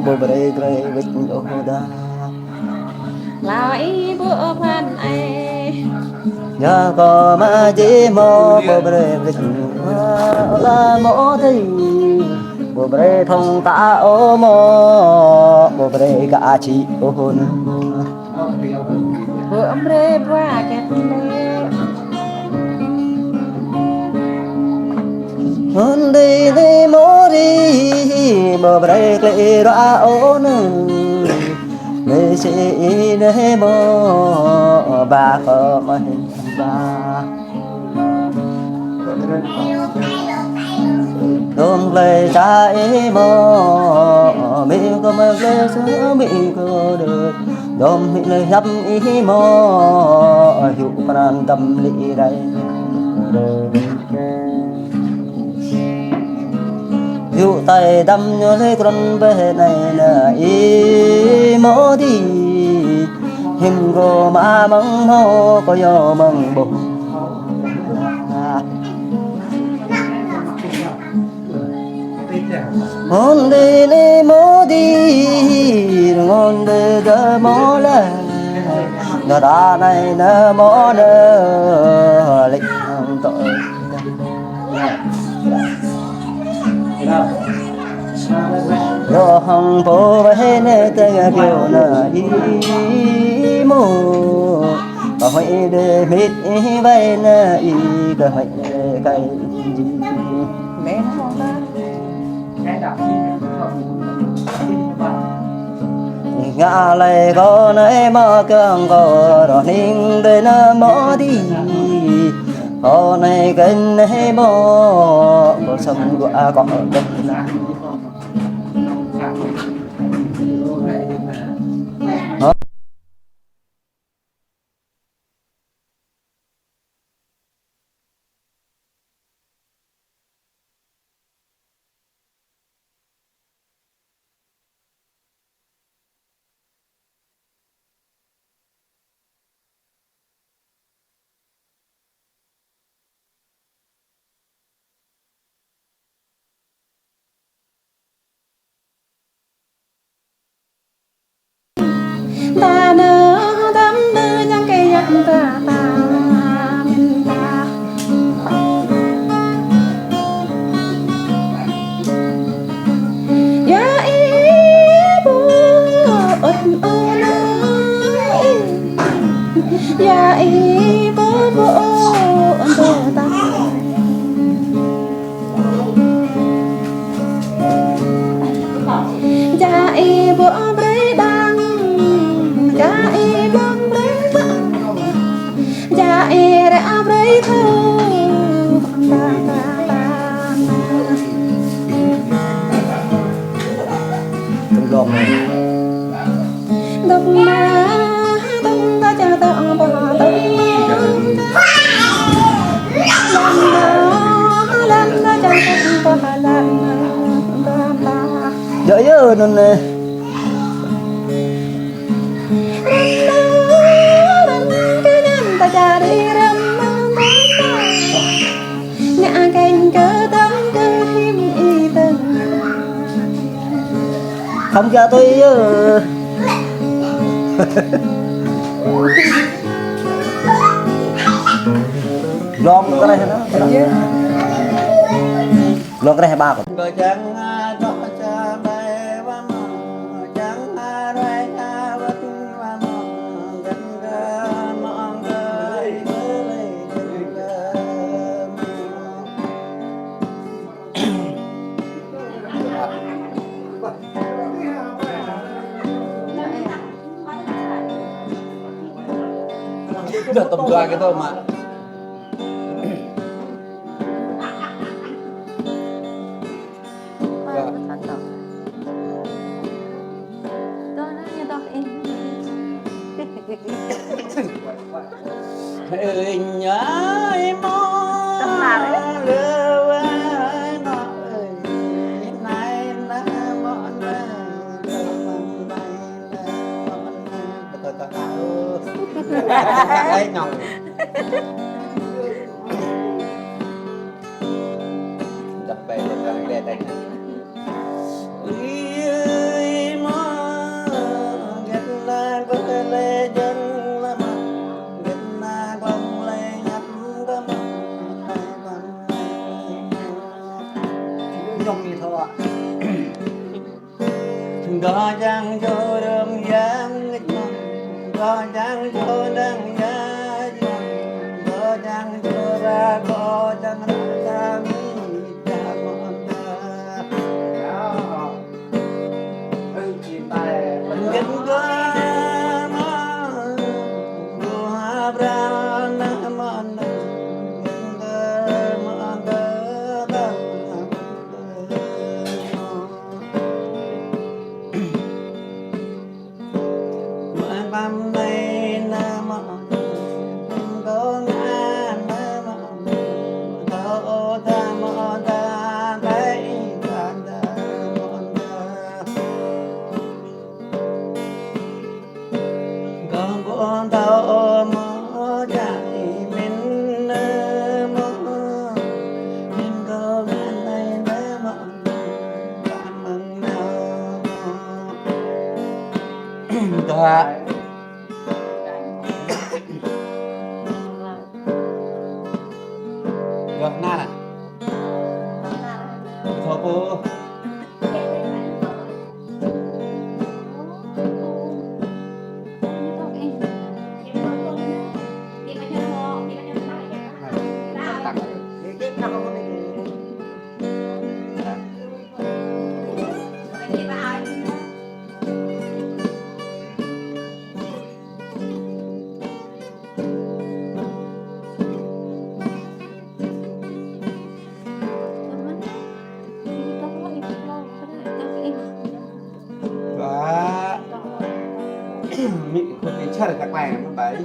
bồ bề cây vịt ô đa lại bữa phan ai nhớ có mà chỉ mô bồ bề vịt la mô thì bồ bề thông ta ô mô bồ bề cả chị ô hôn bữa bre qua kẹt lệ hôn đi đi mô đi bồ bề cây ra ô nương người sĩ nê mô bà có mà hình bà đôm lời trái mô mi có mà lời sữa mi có được đôm mi lời hấp ý mô hiệu pran tâm lý đây hiệu tay đâm nhớ lấy con bé này là ý mô đi hình cô mà mong mô có yo mong bồ hôn đi đi mô đi ngon đi đỡ mô lên nó đã này nó mô nơ lịch tội yo hong po ve ne te ga kyo na i mo ba hoi de mit i vai na i ga hoi kai ji mẹ nó ngon lắm ngã lại có nơi mà cơn có rồi ninh để nó mò đi có này gần này mò có sông của có đất ta nỡ đắm tư nhang cây nhang ta ta mình ta ya ý bu ốt ô ya ý bu bu ốt ta ya ý bu bre đăng ya ý băng bre băng ya ý ra bre thơ ta ta ta trong gom này đông ta cha ta ông bà đông lan ta cha ta ông bà lan ta dễ dữ nên nè cái nhân ta cha đi râm ngã cành cơ tấm cơ hiểm y từng không cho tôi lon cái này nó lon cái này ba còn udah tầm dua gitu mak hình nhớ mơ lưu ai nó ơi nay na mọn đây nhọc đập bể lên đây đây có chẳng cho đơm giang có chẳng cho đăng giá có chẳng cho ra có chẳng ra mi ta mòn ta gần qua mà qua ra na mòn gần qua mà ta băm đây na mòn có ngã na mòn có ta mòn ta thấy ta mòn ta có con tao mò chạy mình mò mình có ngã đây na mòn ta mừng nào ta Gak nana. Sopo. Và mình không thể chơi được các bài nó vậy.